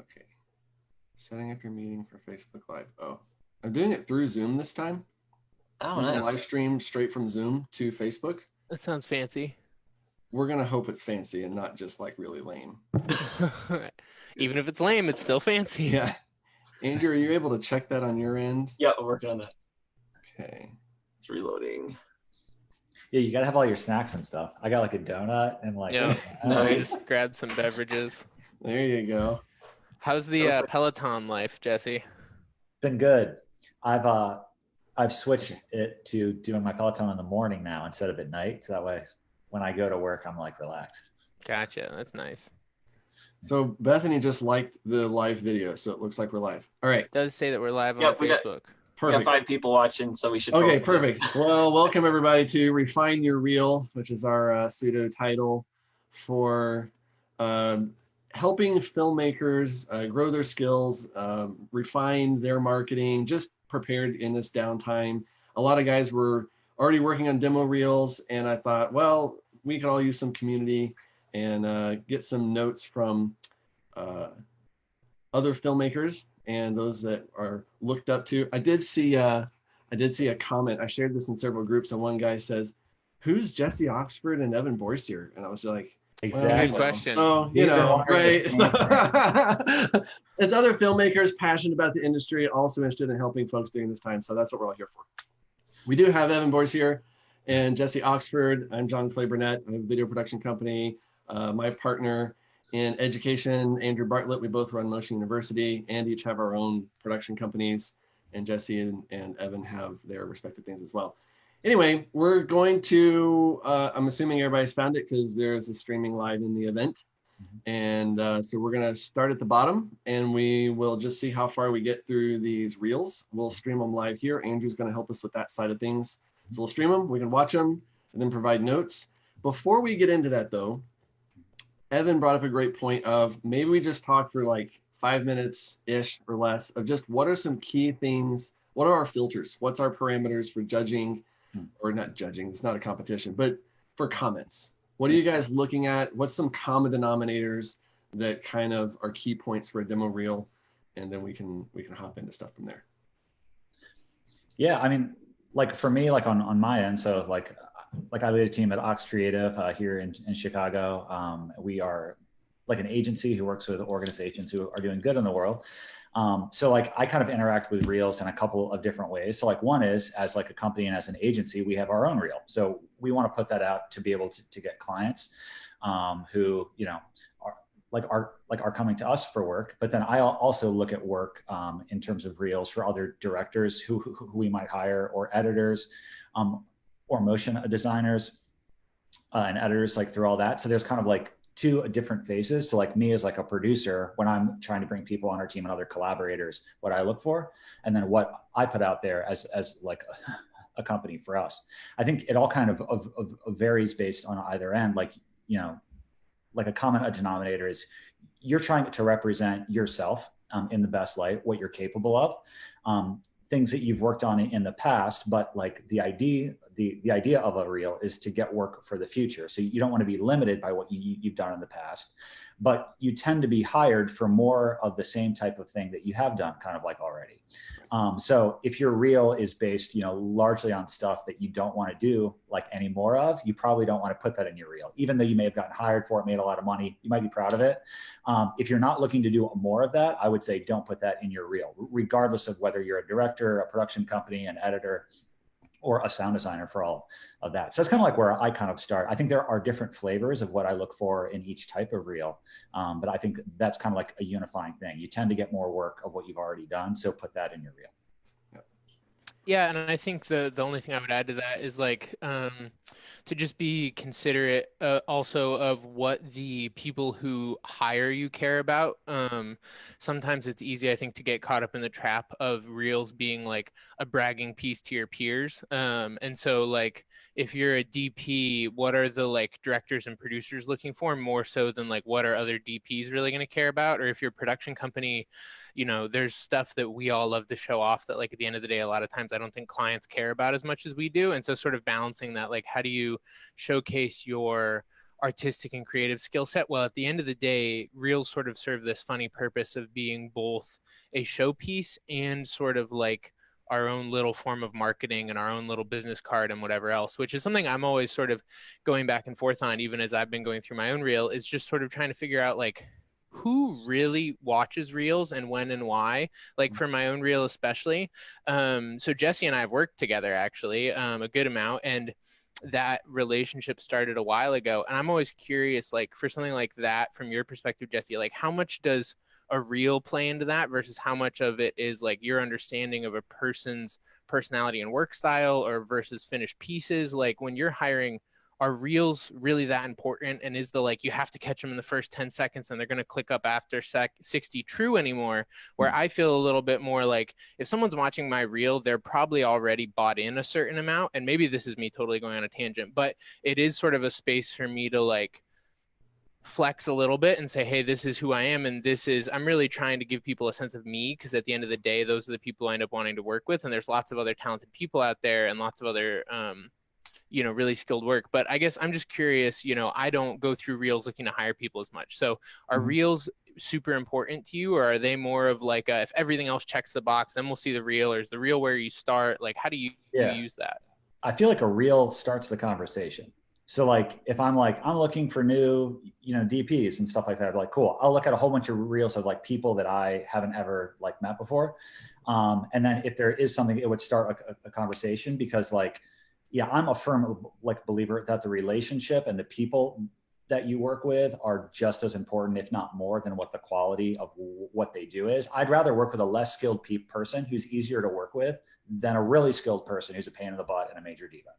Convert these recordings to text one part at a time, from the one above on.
Okay. Setting up your meeting for Facebook Live. Oh, I'm doing it through Zoom this time. Oh, I'm gonna nice. live stream straight from Zoom to Facebook. That sounds fancy. We're gonna hope it's fancy and not just like really lame. Even if it's lame, it's still fancy. Yeah. Andrew, are you able to check that on your end? Yeah, I'm working on that. Okay. It's reloading. Yeah, you gotta have all your snacks and stuff. I got like a donut and like Yeah. Nice. Just grab some beverages. There you go. How's the Peloton life, Jesse? been good. I've switched it to doing my Peloton in the morning now instead of at night. So that way when I go to work, I'm like relaxed. Gotcha. That's nice. So Bethany just liked the live video, so it looks like we're live. All right. It does say that we're live on Yep, we got- Facebook. We got Perfect. 5 people watching, so we should. Okay, probably- perfect. Well, welcome everybody to Refine Your Reel, which is our pseudo title for helping filmmakers grow their skills, refine their marketing, just prepared in this downtime. A lot of guys were already working on demo reels, and I thought, well, we could all use some community and get some notes from other filmmakers and those that are looked up to. I did see a comment. I shared this in several groups, and one guy says, "Who's Jesse Oxford and Evan Bourcier?" And I was like, Exactly. Good question. "Oh, you Neither know, one are right?" just- It's other filmmakers passionate about the industry, also interested in helping folks during this time. So that's what we're all here for. We do have Evan Bourcier and Jesse Oxford. I'm John Clay Burnett. I have a video production company. My partner in education, Andrew Bartlett, we both run Motion University and each have our own production companies. And Jesse and Evan have their respective things as well. Anyway, we're going to, I'm assuming everybody's found it because there's a streaming live in the event. And so we're going to start at the bottom and we will just see how far we get through these reels. We'll stream them live here. Andrew's going to help us with that side of things. So we'll stream them, we can watch them and then provide notes. Before we get into that though, Evan brought up a great point of maybe we just talk for like 5 minutes-ish or less of just what are some key things, what are our filters? What's our parameters for judging, or not judging, it's not a competition, but for comments. What are you guys looking at? What's some common denominators that kind of are key points for a demo reel? And then we can hop into stuff from there. Yeah, I mean, like for me, like on my end, so like I lead a team at Ox Creative here in Chicago. We are like an agency who works with organizations who are doing good in the world. So like I kind of interact with reels in a couple of different ways. So like one is as like a company and as an agency, we have our own reel. So we want to put that out to be able to get clients who, you know, are coming to us for work. But then I also look at work in terms of reels for other directors who we might hire, or editors, or motion designers and editors, like through all that. So there's kind of like 2 different phases. So like me as like a producer, when I'm trying to bring people on our team and other collaborators, what I look for, and then what I put out there as like a company for us. I think it all kind of varies based on either end. Like, you know, like a common denominator is you're trying to represent yourself in the best light, what you're capable of, things that you've worked on in the past, but like the idea of a reel is to get work for the future. So you don't want to be limited by what you've done in the past, but you tend to be hired for more of the same type of thing that you have done kind of like already. So if your reel is based, you know, largely on stuff that you don't want to do like any more of, you probably don't want to put that in your reel, even though you may have gotten hired for it, made a lot of money, you might be proud of it. If you're not looking to do more of that, I would say don't put that in your reel, regardless of whether you're a director, a production company, an editor, or a sound designer for all of that. So that's kind of like where I kind of start. I think there are different flavors of what I look for in each type of reel. But I think that's kind of like a unifying thing. You tend to get more work of what you've already done. So put that in your reel. Yeah, and I think the only thing I would add to that is like to just be considerate also of what the people who hire you care about. Sometimes it's easy, I think, to get caught up in the trap of reels being like a bragging piece to your peers. And so like if you're a DP, what are the like directors and producers looking for more so than like what are other DPs really going to care about? Or if you're a production company, you know, there's stuff that we all love to show off that like at the end of the day, a lot of times I don't think clients care about as much as we do. And so sort of balancing that, like how do you showcase your artistic and creative skill set. Well, at the end of the day, reels sort of serve this funny purpose of being both a showpiece and sort of like our own little form of marketing and our own little business card and whatever else, which is something I'm always sort of going back and forth on, even as I've been going through my own reel, is just sort of trying to figure out like who really watches reels and when and why, like for my own reel especially. So Jesse and I have worked together actually a good amount, and that relationship started a while ago. And I'm always curious, like for something like that, from your perspective, Jesse, like how much does a reel play into that versus how much of it is like your understanding of a person's personality and work style, or versus finished pieces? Like when you're hiring, are reels really that important? And is the like you have to catch them in the first 10 seconds and they're going to click up after 60 true anymore? Where I feel a little bit more like if someone's watching my reel, they're probably already bought in a certain amount. And maybe this is me totally going on a tangent, but it is sort of a space for me to like flex a little bit and say, hey, this is who I am, and this is, I'm really trying to give people a sense of me, because at the end of the day, those are the people I end up wanting to work with. And there's lots of other talented people out there and lots of other really skilled work. But I guess I'm just curious, I don't go through reels looking to hire people as much. So are reels super important to you, or are they more of like if everything else checks the box, then we'll see the reel, or is the reel where you start? Like how do you use that? I feel like a reel starts the conversation. So like if I'm looking for new, DPs and stuff like that, like cool, I'll look at a whole bunch of reels of like people that I haven't ever like met before. And then if there is something, it would start a conversation, because like, yeah, I'm a firm like believer that the relationship and the people that you work with are just as important, if not more, than what the quality of what they do is. I'd rather work with a less skilled person who's easier to work with than a really skilled person who's a pain in the butt and a major diva.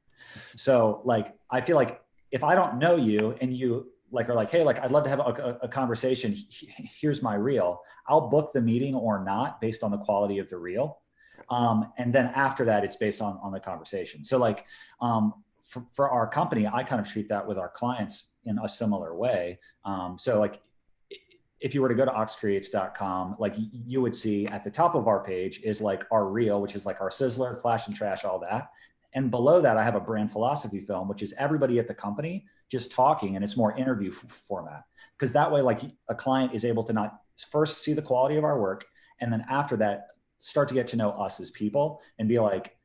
So like, I feel like if I don't know you and you like are like, hey, like I'd love to have a conversation, here's my reel, I'll book the meeting or not based on the quality of the reel. And then after that, it's based on the conversation. So like for our company, I kind of treat that with our clients in a similar way. So like if you were to go to oxcreates.com, like you would see at the top of our page is like our reel, which is like our sizzler, flash and trash, all that. And below that, I have a brand philosophy film, which is everybody at the company just talking, and it's more interview format. Because that way, like a client is able to not first see the quality of our work, and then after that, start to get to know us as people and be like,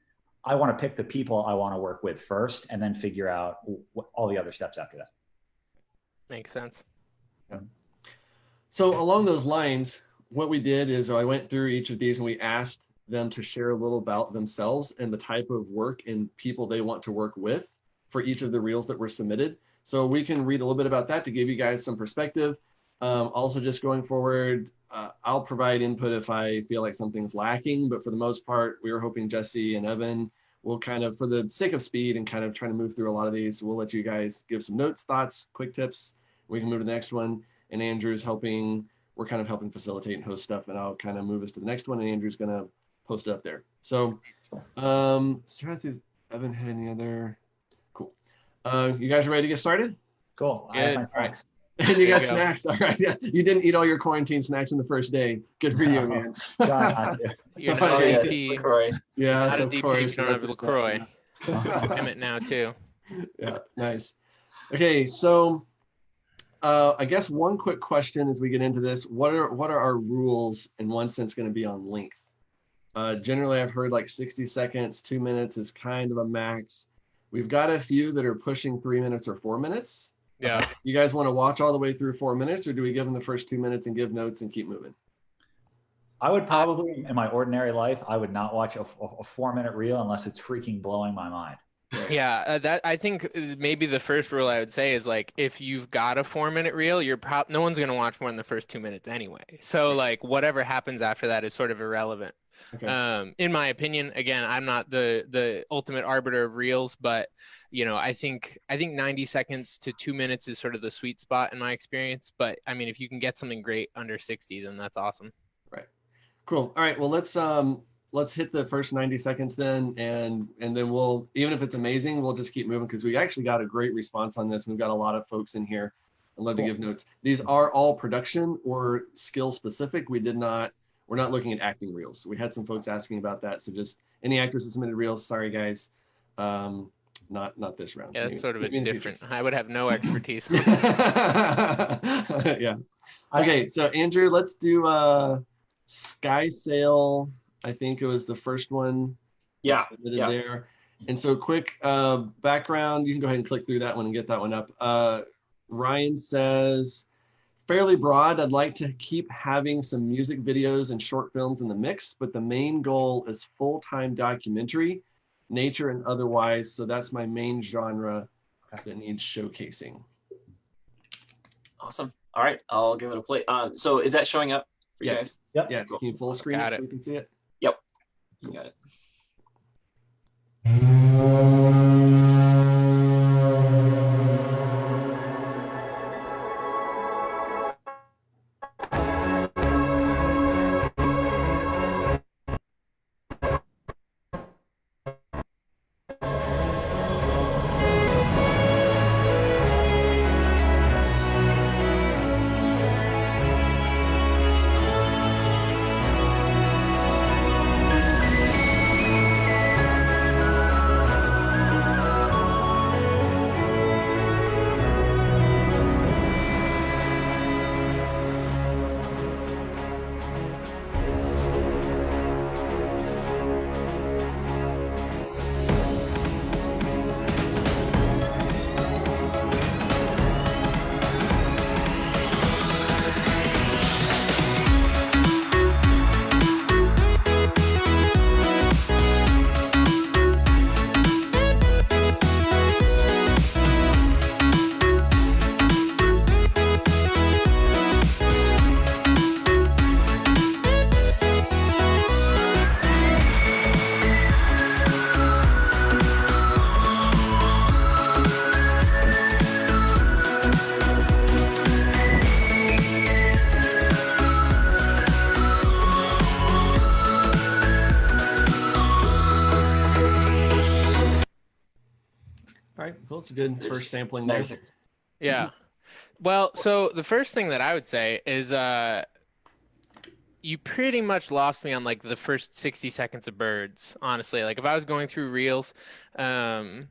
I want to pick the people I want to work with first, and then figure out all the other steps after that. Makes sense. Yeah. So along those lines, what we did is I went through each of these and we asked them to share a little about themselves and the type of work and people they want to work with for each of the reels that were submitted. So we can read a little bit about that to give you guys some perspective. Also, just going forward, I'll provide input if I feel like something's lacking, but for the most part, we were hoping Jesse and Evan will kind of, for the sake of speed and kind of trying to move through a lot of these, we'll let you guys give some notes, thoughts, quick tips. We can move to the next one. And Andrew's helping, we're kind of helping facilitate and host stuff, and I'll kind of move us to the next one, and Andrew's going to post it up there. So, Evan had any other? Cool. You guys are ready to get started? Cool. I have my snacks. And you got snacks. All right. Yeah. You didn't eat all your quarantine snacks in the first day. Good for you, man. You're not a DP. LaCroix. Yeah, Not a of DP course. if you don't have LaCroix. I'm it now too. Yeah, nice. Okay, so I guess one quick question as we get into this: what are our rules in one sense going to be on length? Generally, I've heard like 60 seconds, 2 minutes is kind of a max. We've got a few that are pushing 3 minutes or 4 minutes. Yeah. You guys want to watch all the way through 4 minutes, or do we give them the first 2 minutes and give notes and keep moving? I would probably, in my ordinary life, I would not watch a 4 minute reel unless it's freaking blowing my mind. Yeah, that I think maybe the first rule I would say is like if you've got a 4 minute reel, no one's gonna watch more than the first 2 minutes anyway. So like whatever happens after that is sort of irrelevant. Okay. In my opinion, again, I'm not the ultimate arbiter of reels, but I think 90 seconds to 2 minutes is sort of the sweet spot in my experience. But I mean, if you can get something great under 60, then that's awesome. Right. Cool. All right. Well, let's hit the first 90 seconds then, and then we'll, even if it's amazing, we'll just keep moving because we actually got a great response on this. We've got a lot of folks in here. I'd love to give notes. These are all production or skill specific. We're not looking at acting reels. We had some folks asking about that. So just any actors that submitted reels, sorry guys. not this round. Yeah, that's sort of a maybe in the different. I would have no expertise. Yeah. Okay, so Andrew, let's do Sky Sail. I think it was the first one. Yeah. Submitted there. And so quick background, you can go ahead and click through that one and get that one up. Ryan says, fairly broad, I'd like to keep having some music videos and short films in the mix, but the main goal is full-time documentary, nature and otherwise. So that's my main genre that needs showcasing. Awesome. All right, I'll give it a play. So is that showing up for you guys? Yep. Yeah, Cool. can you full screen Got it so it. we can see it? Yep. You got it. All right, cool. It's a good There's first sampling there. Nice. Yeah. Well, so the first thing that I would say is you pretty much lost me on like the first 60 seconds of Birds, honestly. Like if I was going through reels, it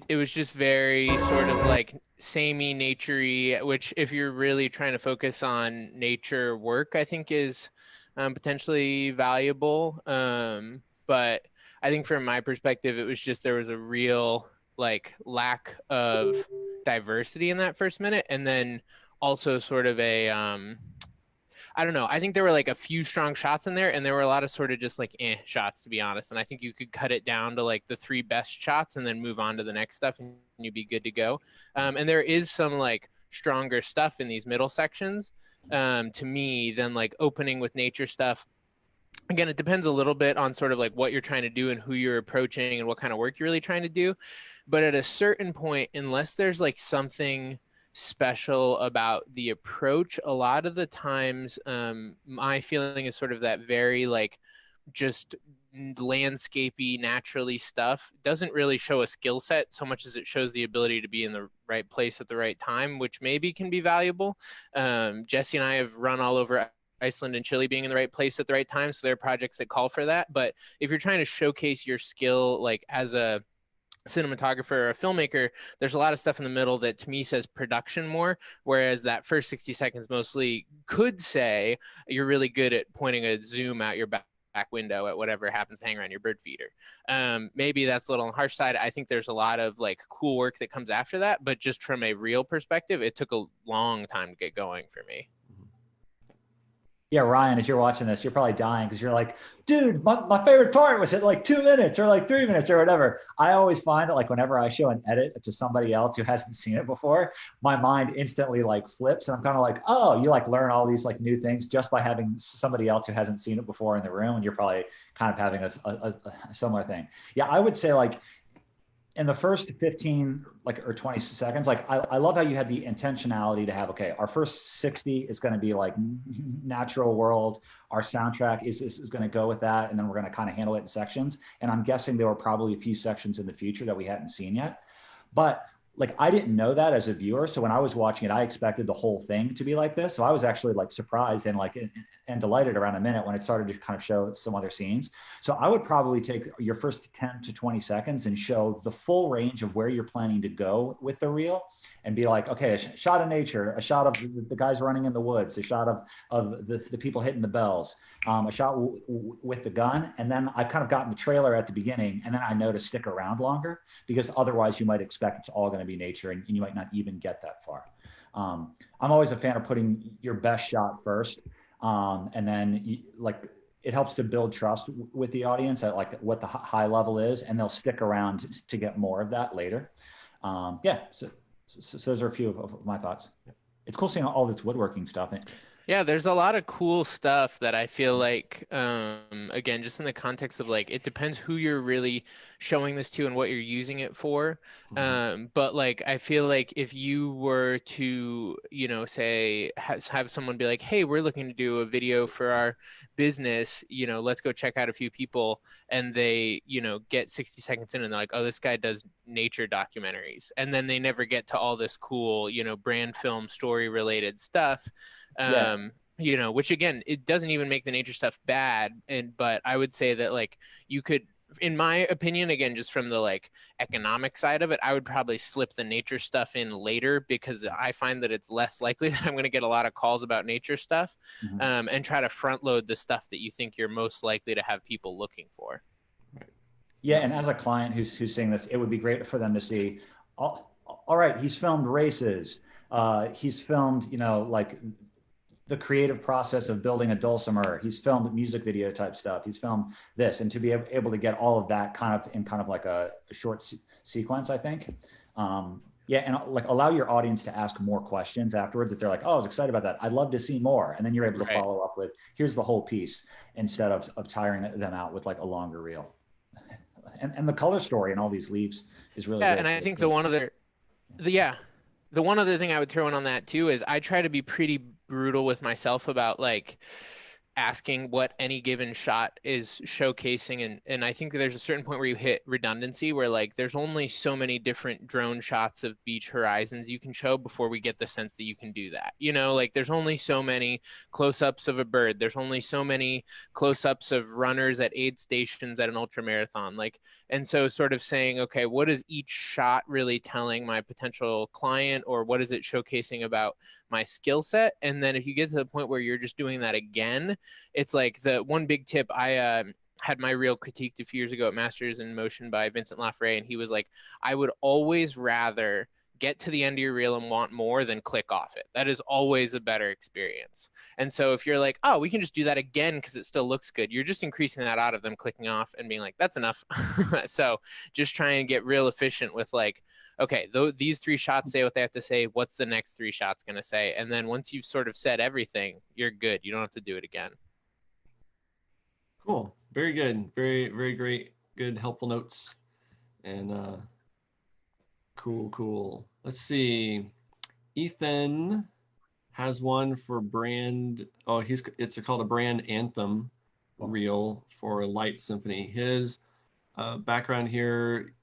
was just very sort of like samey, naturey, which if you're really trying to focus on nature work, I think is potentially valuable. But I think from my perspective, it was just there was a real like lack of diversity in that first minute, and then also sort of a I don't know. I think there were like a few strong shots in there, and there were a lot of sort of just like shots, to be honest. And I think you could cut it down to like the 3 best shots and then move on to the next stuff, and you'd be good to go. And there is some like stronger stuff in these middle sections to me than like opening with nature stuff. Again, it depends a little bit on sort of like what you're trying to do and who you're approaching and what kind of work you're really trying to do. But at a certain point, unless there's like something special about the approach, a lot of the times my feeling is sort of that very like just landscapey, naturally stuff doesn't really show a skill set so much as it shows the ability to be in the right place at the right time, which maybe can be valuable. Jesse and I have run all over Iceland and Chile being in the right place at the right time, so there are projects that call for that. But if you're trying to showcase your skill like as a cinematographer or a filmmaker, there's a lot of stuff in the middle that to me says production more, whereas that first 60 seconds mostly could say you're really good at pointing a zoom out your back window at whatever happens to hang around your bird feeder. Maybe that's a little on the harsh side. I think there's a lot of like cool work that comes after that, but just from a real perspective, it took a long time to get going for me. Yeah, Ryan, as you're watching this, you're probably dying because you're like, dude, my favorite part was at like 2 minutes or like 3 minutes or whatever. I always find that like whenever I show an edit to somebody else who hasn't seen it before, my mind instantly like flips, and I'm kind of like, oh, you like learn all these like new things just by having somebody else who hasn't seen it before in the room, and you're probably kind of having a similar thing. Yeah, I would say like in the first 15 like or 20 seconds, like I love how you had the intentionality to have, okay, our first 60 is going to be like natural world. Our soundtrack is going to go with that. And then we're going to kind of handle it in sections. And I'm guessing there were probably a few sections in the future that we hadn't seen yet. But like I didn't know that as a viewer. So when I was watching it, I expected the whole thing to be like this. So I was actually like surprised and like and delighted around a minute when it started to kind of show some other scenes. So I would probably take your first 10 to 20 seconds and show the full range of where you're planning to go with the reel, and be like, okay, a shot of nature, a shot of the guys running in the woods, a shot of the people hitting the bells, a shot with the gun. And then I've kind of gotten the trailer at the beginning, and then I know to stick around longer, because otherwise you might expect it's all going to be nature, and you might not even get that far. I'm always a fan of putting your best shot first, and then like it helps to build trust with the audience at like what the high level is, and they'll stick around to get more of that later. Yeah, so those are a few of my thoughts. It's cool seeing all this woodworking stuff. Yeah, there's a lot of cool stuff that I feel like, again, just in the context of like, it depends who you're really showing this to and what you're using it for. But like, I feel like if you were to, you know, say, have someone be like, hey, we're looking to do a video for our business, you know, let's go check out a few people. And they, you know, get 60 seconds in and they're like, oh, this guy does nature documentaries. And then they never get to all this cool, you know, brand film story related stuff. You know, which again, it doesn't even make the nature stuff bad. But I would say that like you could, in my opinion, again, just from the like economic side of it, I would probably slip the nature stuff in later, because I find that it's less likely that I'm going to get a lot of calls about nature stuff, and try to front load the stuff that you think you're most likely to have people looking for. Yeah. And as a client who's seeing this, it would be great for them to see, all right, he's filmed races. He's filmed, you know, like the creative process of building a dulcimer. He's filmed music video type stuff. He's filmed this, and to be able to get all of that kind of like a short sequence, I think. Yeah, and like allow your audience to ask more questions afterwards. If they're like, oh, I was excited about that, I'd love to see more. And then you're able to follow up with, here's the whole piece, instead of tiring them out with like a longer reel. And the color story and all these leaves is really good. And I think the one other thing I would throw in on that too is I try to be pretty brutal with myself about like asking what any given shot is showcasing, and I think that there's a certain point where you hit redundancy, where like there's only so many different drone shots of beach horizons you can show before we get the sense that you can do that. You know, like there's only so many close-ups of a bird, there's only so many close-ups of runners at aid stations at an ultra marathon, like, and so sort of saying, okay, what is each shot really telling my potential client, or what is it showcasing about my skill set? And then if you get to the point where you're just doing that again, it's like the one big tip. I had my reel critiqued a few years ago at Masters in Motion by Vincent Lafray, and he was like, I would always rather get to the end of your reel and want more than click off it. That is always a better experience. And so if you're like, oh, we can just do that again because it still looks good, you're just increasing that out of them clicking off and being like, that's enough. So just try and get real efficient with like, okay, these 3 shots say what they have to say. What's the next 3 shots going to say? And then once you've sort of said everything, you're good. You don't have to do it again. Cool. Very good. Very, very great. Good, helpful notes. And cool. Let's see. Ethan has one for brand. Oh, it's called a brand anthem reel for Light Symphony. His background here: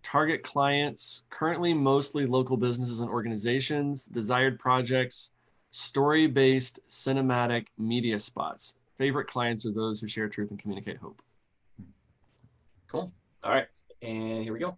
target clients, currently mostly local businesses and organizations, desired projects, story-based cinematic media spots. Favorite clients are those who share truth and communicate hope. Cool. All right. And here we go.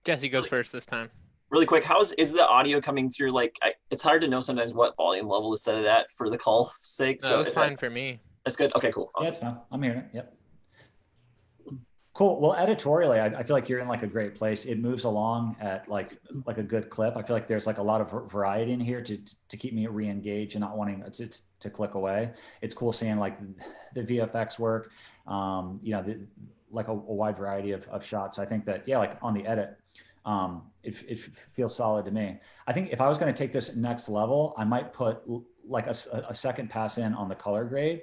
Jesse goes first this time. Really quick, is the audio coming through? Like, it's hard to know sometimes what volume level to set it at for the call's sake. No, So it's fine for me. That's good. Okay, cool. Awesome. Yeah, it's fine. I'm hearing it. Yep. Cool. Well, editorially, I feel like you're in like a great place. It moves along at like a good clip. I feel like there's like a lot of variety in here to keep me re-engaged and not wanting to click away. It's cool seeing like the VFX work, you know, like a wide variety of shots. I think that, yeah, like on the edit, it feels solid to me. I think if I was going to take this next level, I might put like a second pass in on the color grade.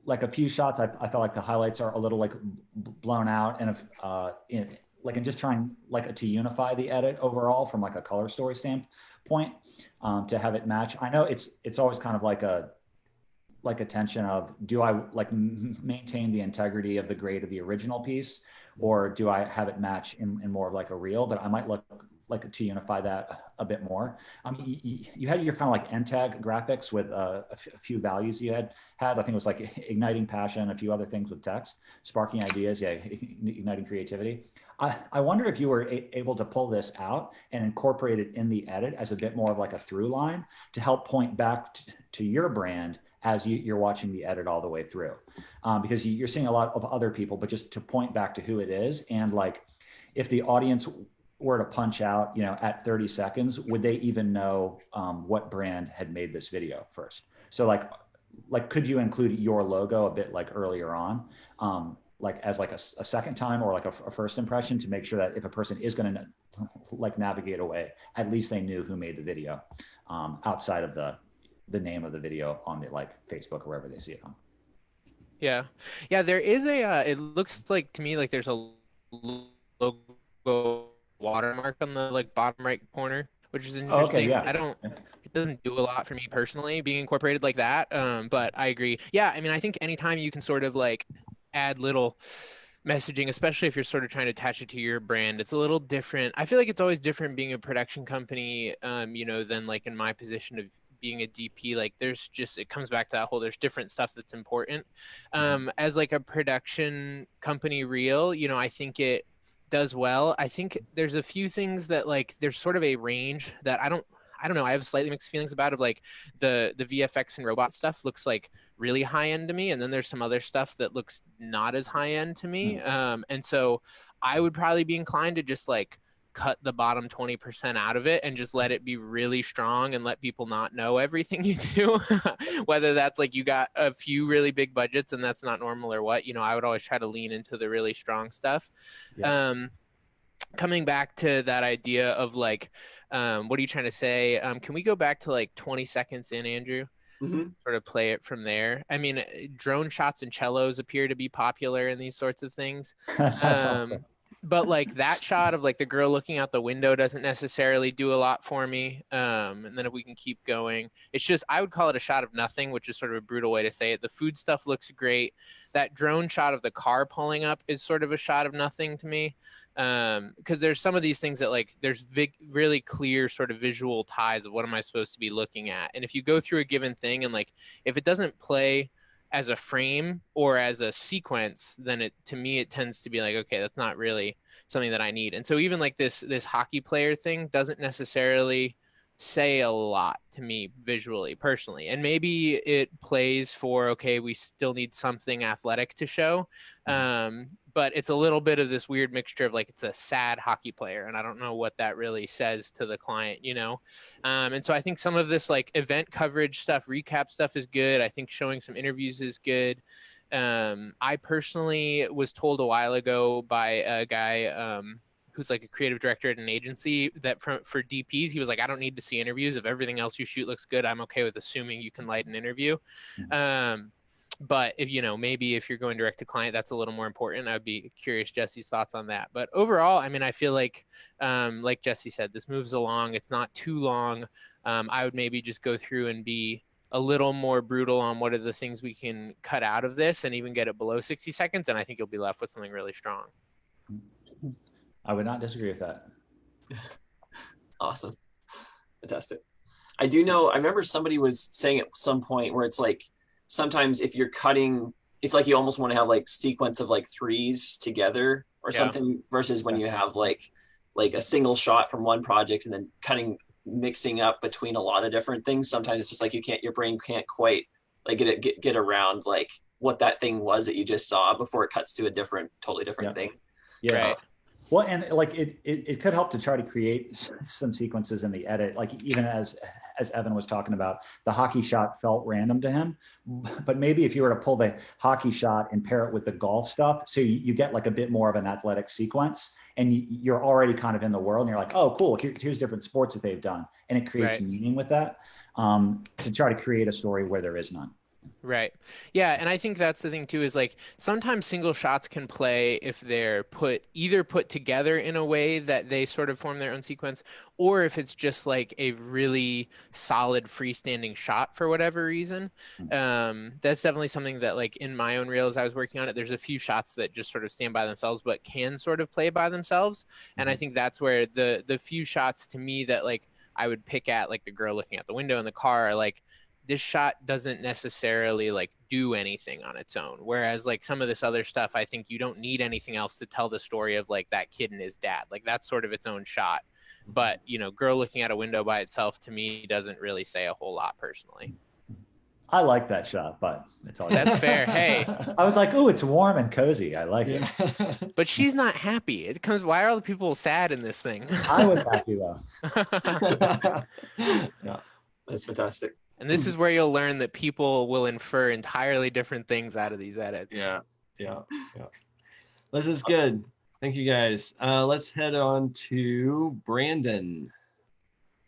Like a few shots, I felt like the highlights are a little like blown out, and if just trying like to unify the edit overall from like a color story standpoint, to have it match. I know it's always kind of like a tension of, do I like maintain the integrity of the grade of the original piece, or do I have it match in more of like a reel? But I might look like to unify that a bit more. You had your kind of like end tag graphics with a few values you had. I think it was like igniting passion, a few other things with text, sparking ideas, yeah, igniting creativity. I wonder if you were able to pull this out and incorporate it in the edit as a bit more of like a through line to help point back to your brand as you're watching the edit all the way through. Because you're seeing a lot of other people, but just to point back to who it is. And like, if the audience were to punch out, you know, at 30 seconds, would they even know what brand had made this video first? So like, could you include your logo a bit like earlier on, like as like a second time or like a first impression, to make sure that if a person is going to like navigate away, at least they knew who made the video, outside of the name of the video on the like Facebook or wherever they see it on. Yeah, there is it looks like to me like there's a logo watermark on the like bottom right corner, which is interesting. Okay, yeah. It doesn't do a lot for me personally being incorporated like that. But I agree. Yeah, I mean, I think anytime you can sort of like add little messaging, especially if you're sort of trying to attach it to your brand, it's a little different. I feel like it's always different being a production company, you know, than like in my position of being a DP. Like there's just, it comes back to that whole, there's different stuff that's important. As like a production company reel, you know, I think it does well. I think there's a few things that like, there's sort of a range that I don't know. I have slightly mixed feelings about, of like the VFX and robot stuff looks like really high end to me. And then there's some other stuff that looks not as high end to me. And so I would probably be inclined to just like cut the bottom 20% out of it and just let it be really strong and let people not know everything you do. Whether that's like you got a few really big budgets and that's not normal or what, you know, I would always try to lean into the really strong stuff. Yeah. Coming back to that idea of like, what are you trying to say? Can we go back to like 20 seconds in, Andrew? Sort of play it from there. I mean, drone shots and cellos appear to be popular in these sorts of things. Awesome. But like that shot of like the girl looking out the window doesn't necessarily do a lot for me. And then if we can keep going, it's just, I would call it a shot of nothing, which is sort of a brutal way to say it. The food stuff looks great. That drone shot of the car pulling up is sort of a shot of nothing to me. Because there's some of these things that like, there's really clear sort of visual ties of what am I supposed to be looking at. And if you go through a given thing and like, if it doesn't play as a frame or as a sequence, then it, to me, it tends to be like, okay, that's not really something that I need. And so even like this hockey player thing doesn't necessarily say a lot to me visually, personally. And maybe it plays for, okay, we still need something athletic to show. But it's a little bit of this weird mixture of like, it's a sad hockey player. And I don't know what that really says to the client, you know? And so I think some of this like event coverage stuff, recap stuff is good. I think showing some interviews is good. I personally was told a while ago by a guy who's like a creative director at an agency that for DPs, he was like, I don't need to see interviews. If everything else you shoot looks good, I'm okay with assuming you can light an interview. But if, you know, maybe if you're going direct to client, that's a little more important. I'd be curious Jesse's thoughts on that. But overall, I mean, I feel like Jesse said, this moves along. It's not too long. I would maybe just go through and be a little more brutal on what are the things we can cut out of this and even get it below 60 seconds. And I think you'll be left with something really strong. I would not disagree with that. Awesome. Fantastic. I do know, I remember somebody was saying at some point where it's like, sometimes if you're cutting it's like you almost want to have like sequence of like threes together or something, versus when you have like a single shot from one project and then mixing up between a lot of different things. Sometimes it's just like your brain can't quite like get around like what that thing was that you just saw before it cuts to a totally different thing. Yeah. Right. Well, and like it could help to try to create some sequences in the edit. Like even as Evan was talking about, the hockey shot felt random to him, but maybe if you were to pull the hockey shot and pair it with the golf stuff, so you get like a bit more of an athletic sequence, and you're already kind of in the world, and you're like, oh, cool, here's different sports that they've done, and it creates meaning with that, to try to create a story where there is none. Right. Yeah. And I think that's the thing too, is like sometimes single shots can play if they're either put together in a way that they sort of form their own sequence, or if it's just like a really solid freestanding shot for whatever reason. That's definitely something that like in my own reels, I was working on it. There's a few shots that just sort of stand by themselves, but can sort of play by themselves. And I think that's where the few shots to me that like I would pick at, like the girl looking out the window in the car, are like, this shot doesn't necessarily like do anything on its own. Whereas like some of this other stuff, I think you don't need anything else to tell the story of like that kid and his dad. Like that's sort of its own shot. But, you know, girl looking out a window by itself to me doesn't really say a whole lot personally. I like that shot, but it's all That's fair. Hey, I was like, ooh, it's warm and cozy. I like it. but she's not happy. It comes, why are all the people sad in this thing? I was happy though. Yeah, That's fantastic. And this is where you'll learn that people will infer entirely different things out of these edits. Yeah. This is good. Thank you guys. Let's head on to Brandon.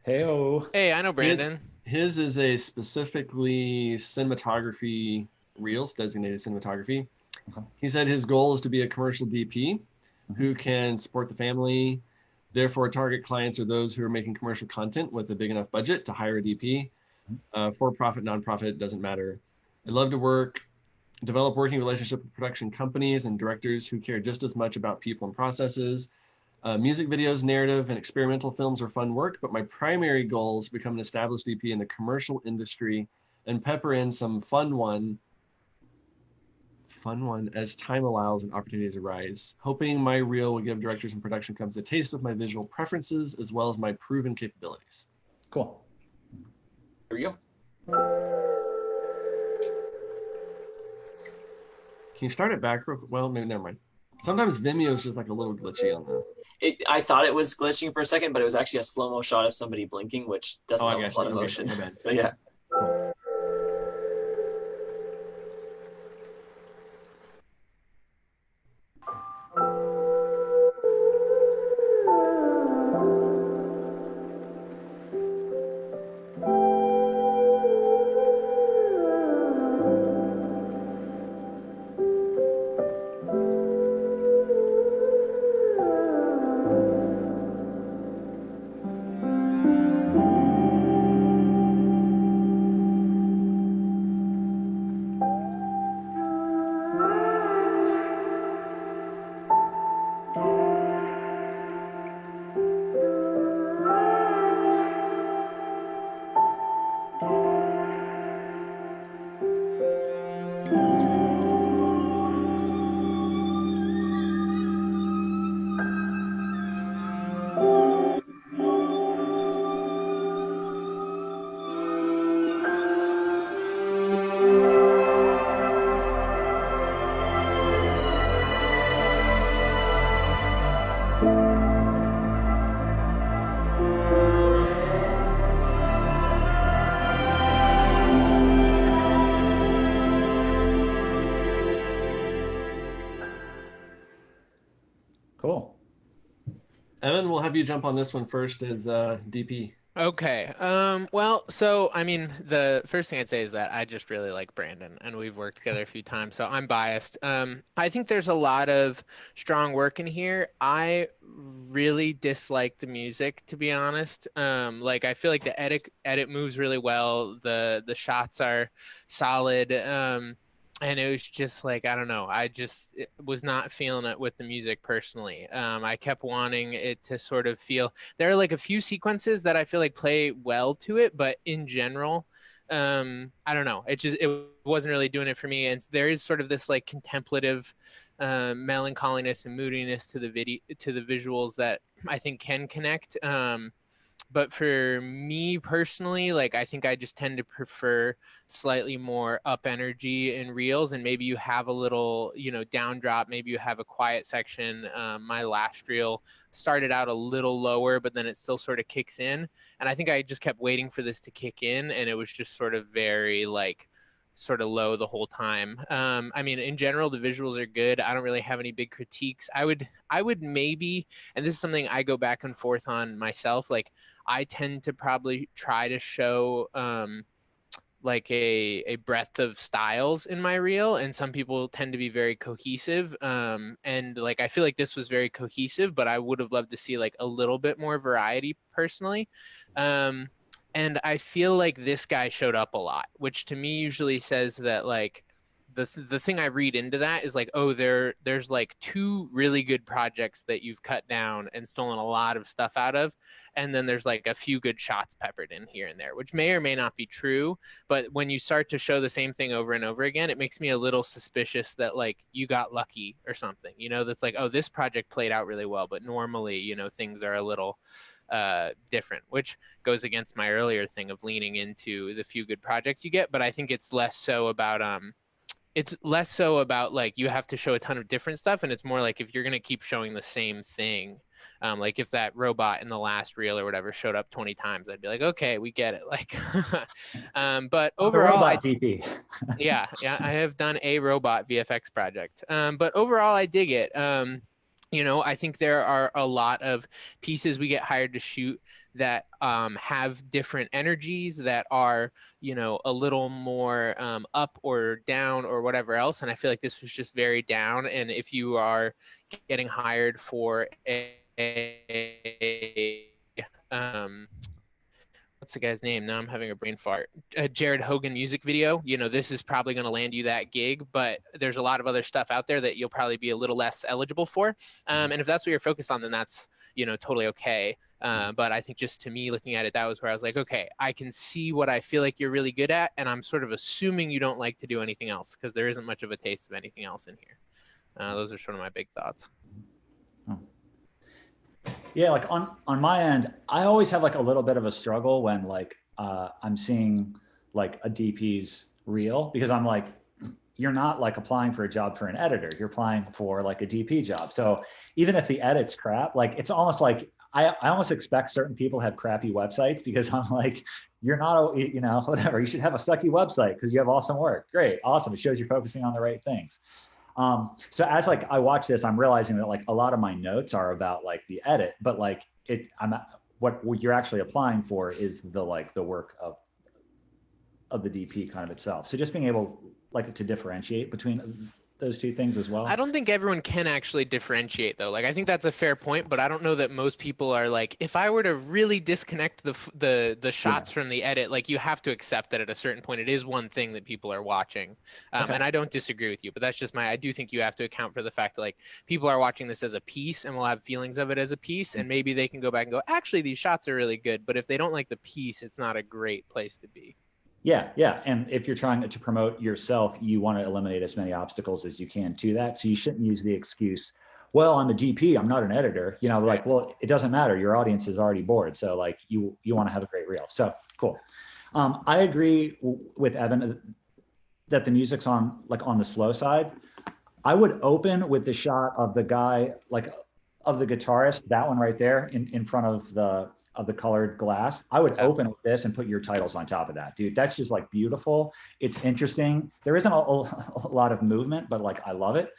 Hey-o. Hey, I know Brandon. His is a specifically cinematography reels, designated cinematography. He said his goal is to be a commercial DP who can support the family. Therefore, target clients are those who are making commercial content with a big enough budget to hire a DP. For-profit, nonprofit, doesn't matter. I love to develop working relationship with production companies and directors who care just as much about people and processes. Music videos, narrative, and experimental films are fun work, but my primary goal is to become an established DP in the commercial industry and pepper in some fun one as time allows and opportunities arise. Hoping my reel will give directors and production companies a taste of my visual preferences as well as my proven capabilities. Cool. Here we go. Can you start it back real quick? Well, maybe never mind. Sometimes Vimeo is just like a little glitchy on the. I thought it was glitching for a second, but it was actually a slow-mo shot of somebody blinking, which doesn't have a lot of motion. So yeah. Cool. Evan, we'll have you jump on this one first as DP. Okay. Well, so I mean, the first thing I'd say is that I just really like Brandon, and we've worked together a few times, so I'm biased. I think there's a lot of strong work in here. I really dislike the music, to be honest. Like I feel like the edit moves really well. The shots are solid. And it was just like, I don't know, was not feeling it with the music personally. I kept wanting it to sort of feel, there are like a few sequences that I feel like play well to it, but in general, I don't know. It wasn't really doing it for me. And there is sort of this like contemplative melancholiness and moodiness to the visuals that I think can connect. But for me personally, like I think I just tend to prefer slightly more up energy in reels, and maybe you have a little, down drop, maybe you have a quiet section. My last reel started out a little lower, but then it still sort of kicks in. And I think I just kept waiting for this to kick in, and it was just sort of very like sort of low the whole time. I mean, in general, the visuals are good. I don't really have any big critiques. I would maybe, and this is something I go back and forth on myself, like I tend to probably try to show like a breadth of styles in my reel, and some people tend to be very cohesive. And like I feel like this was very cohesive, but I would have loved to see like a little bit more variety personally. And I feel like this guy showed up a lot, which to me usually says that like the thing I read into that is like, oh, there's like two really good projects that you've cut down and stolen a lot of stuff out of, and then there's like a few good shots peppered in here and there, which may or may not be true. But when you start to show the same thing over and over again, it makes me a little suspicious that like you got lucky or something, that's like, oh, this project played out really well, but normally, things are a little different, which goes against my earlier thing of leaning into the few good projects you get. But I think it's less so about like you have to show a ton of different stuff, and it's more like if you're going to keep showing the same thing, like if that robot in the last reel or whatever showed up 20 times, I'd be like, okay, we get it. Like, but overall, yeah, I have done a robot VFX project, but overall, I dig it. I think there are a lot of pieces we get hired to shoot that have different energies that are, a little more up or down or whatever else. And I feel like this was just very down. And if you are getting hired for what's the guy's name? Now I'm having a brain fart. Jared Hogan music video. This is probably going to land you that gig, but there's a lot of other stuff out there that you'll probably be a little less eligible for. And if that's what you're focused on, then that's, totally okay. But I think just to me looking at it, that was where I was like, okay, I can see what I feel like you're really good at. And I'm sort of assuming you don't like to do anything else because there isn't much of a taste of anything else in here. Those are sort of my big thoughts. Yeah, like on my end, I always have like a little bit of a struggle when like I'm seeing like a DP's reel, because I'm like, you're not like applying for a job for an editor, you're applying for like a DP job. So even if the edit's crap, like it's almost like I almost expect certain people have crappy websites, because I'm like, you're not, whatever, you should have a sucky website because you have awesome work. Great, awesome. It shows you're focusing on the right things. So as like I watch this, I'm realizing that like a lot of my notes are about like the edit, but like what you're actually applying for is the work of the DP kind of itself. So just being able like to differentiate between those two things as well. I don't think everyone can actually differentiate though. Like I think that's a fair point, but I don't know that most people are like, if I were to really disconnect the shots from the edit, like you have to accept that at a certain point it is one thing that people are watching. And I don't disagree with you, but that's just I do think you have to account for the fact that like people are watching this as a piece and will have feelings of it as a piece, and maybe they can go back and go, actually these shots are really good, but if they don't like the piece, it's not a great place to be. Yeah. And if you're trying to promote yourself, you want to eliminate as many obstacles as you can to that. So you shouldn't use the excuse, well, I'm a DP, I'm not an editor. Like, well, it doesn't matter. Your audience is already bored. So like you want to have a great reel. So cool. I agree with Evan that the music's on the slow side. I would open with the shot of the guy, like of the guitarist, that one right there in front of the colored glass. I would open with this and put your titles on top of that, dude. That's just like beautiful. It's interesting. There isn't a lot of movement, but like I love it.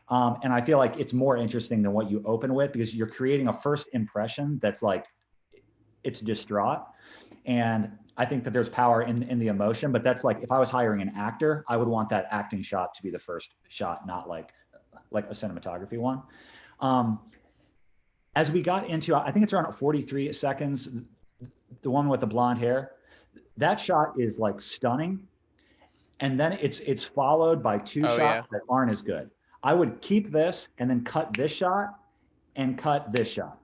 And I feel like it's more interesting than what you open with, because you're creating a first impression that's like, it's distraught. And I think that there's power in the emotion, but that's like, if I was hiring an actor, I would want that acting shot to be the first shot, not like a cinematography one. As we got into, I think it's around 43 seconds, the one with the blonde hair, that shot is like stunning. And then it's followed by two shots that aren't as good. I would keep this and then cut this shot and cut this shot,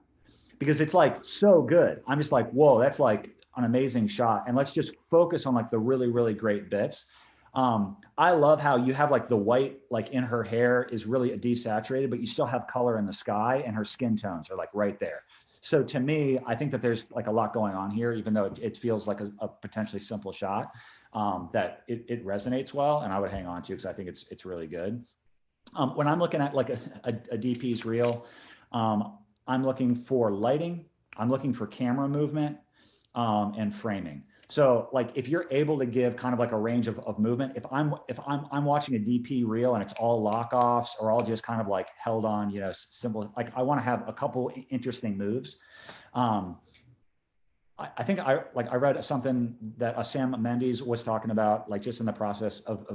because it's like so good. I'm just like, whoa, that's like an amazing shot, and let's just focus on like the really, really great bits. I love how you have like the white, like in her hair is really desaturated, but you still have color in the sky, and her skin tones are like right there. So to me, I think that there's like a lot going on here, even though it feels like a potentially simple shot, that it resonates well, and I would hang on to, because I think it's really good. When I'm looking at like a DP's reel, I'm looking for lighting, I'm looking for camera movement, and framing. So like if you're able to give kind of like a range of movement, if I'm watching a DP reel and it's all lock-offs or all just kind of like held on, you know, simple, like I want to have a couple interesting moves. I think I read something that Sam Mendes was talking about, like just in the process of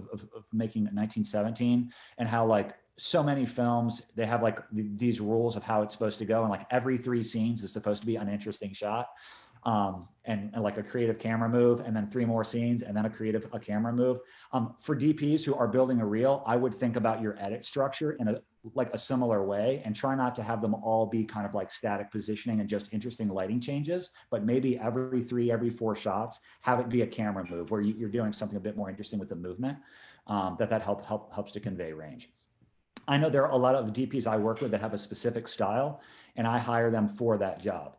making 1917, and how like so many films, they have like these rules of how it's supposed to go. And like every 3 scenes is supposed to be an interesting shot. And like a creative camera move, and then 3 more scenes, and then a camera move. For DPs who are building a reel, I would think about your edit structure in a similar way, and try not to have them all be kind of like static positioning and just interesting lighting changes, but maybe every 3, every 4 shots, have it be a camera move where you're doing something a bit more interesting with the movement, that helps to convey range. I know there are a lot of DPs I work with that have a specific style, and I hire them for that job.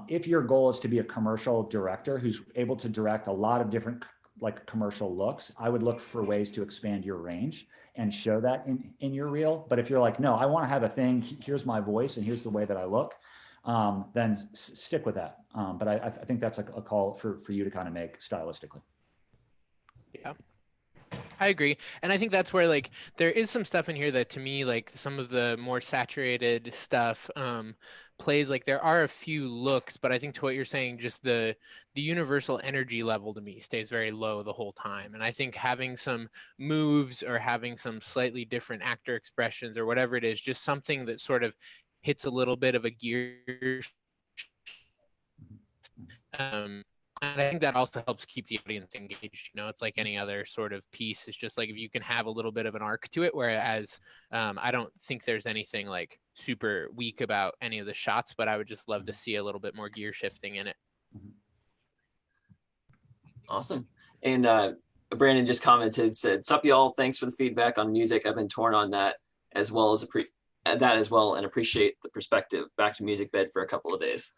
If your goal is to be a commercial director who's able to direct a lot of different like commercial looks, I would look for ways to expand your range and show that in your reel. But if you're like, no, I want to have a thing, here's my voice and here's the way that I look, then stick with that. But I think that's a call for you to kind of make stylistically. Yeah, I agree. And I think that's where like there is some stuff in here that to me, like some of the more saturated stuff plays, like there are a few looks, but I think to what you're saying, just the universal energy level to me stays very low the whole time. And I think having some moves or having some slightly different actor expressions or whatever it is, just something that sort of hits a little bit of a gear. And I think that also helps keep the audience engaged. You know, it's like any other sort of piece. It's just like if you can have a little bit of an arc to it, whereas I don't think there's anything like super weak about any of the shots, but I would just love to see a little bit more gear shifting in it. Awesome. And Brandon just commented, said, "Sup y'all, thanks for the feedback on music. I've been torn on that as well and appreciate the perspective. Back to music bed for a couple of days."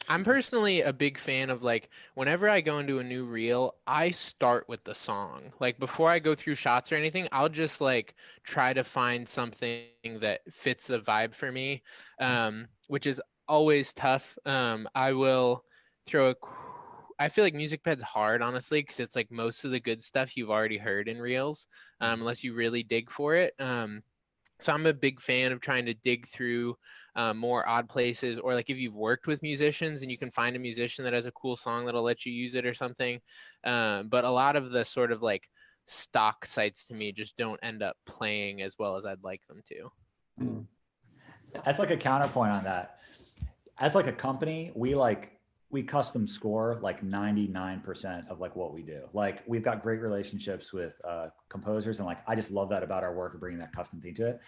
I'm personally a big fan of like, whenever I go into a new reel, I start with the song. Like before I go through shots or anything, I'll just like try to find something that fits the vibe for me, which is always tough. I will throw I feel like music bed's hard, honestly, because it's like most of the good stuff you've already heard in reels, unless you really dig for it. So I'm a big fan of trying to dig through more odd places, or like if you've worked with musicians and you can find a musician that has a cool song that'll let you use it or something. But a lot of the sort of like stock sites to me just don't end up playing as well as I'd like them to. As like a counterpoint on that, as like a company, we custom score like 99% of like what we do. Like we've got great relationships with composers, and like I just love that about our work of bringing that custom thing to it.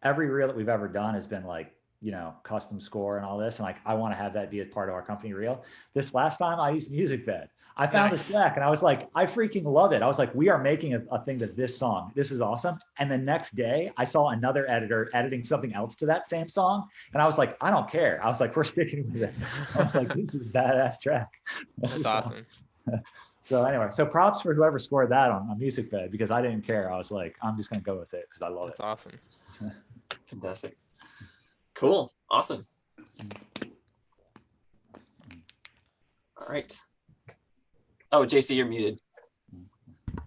Every reel that we've ever done has been like, you know, custom score and all this, and like I want to have that be a part of our company reel. This last time I used Music Bed. I found this track and I was like, I freaking love it. I was like, we are making a thing that this is awesome. And the next day I saw another editor editing something else to that same song. And I was like, I don't care. I was like, we're sticking with it. I was like, this is a badass track. That's awesome. So anyway, so props for whoever scored that on Music Bed, because I didn't care. I was like, I'm just going to go with it because I love it. That's awesome. Fantastic. Cool. Awesome. All right. Oh, JC, you're muted.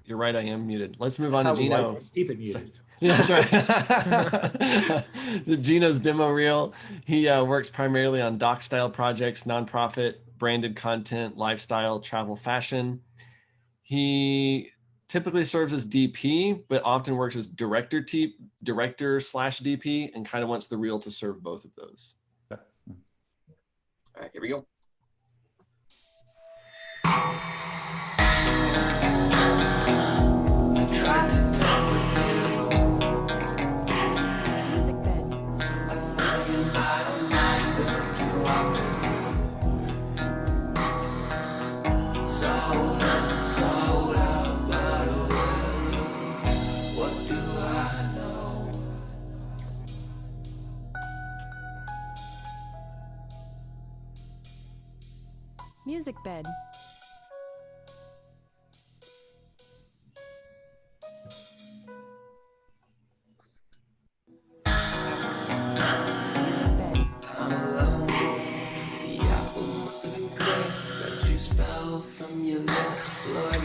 You're right, I am muted. Let's move on to Gino. Keep it muted. Yeah, that's right. Gino's demo reel. He works primarily on doc style projects, nonprofit, branded content, lifestyle, travel, fashion. He typically serves as DP, but often works as director slash DP, and kind of wants the reel to serve both of those. All right, here we go. Music bed. Music bed. I'm alone. The apple must have been crisp as juice fell from your lips. Lord,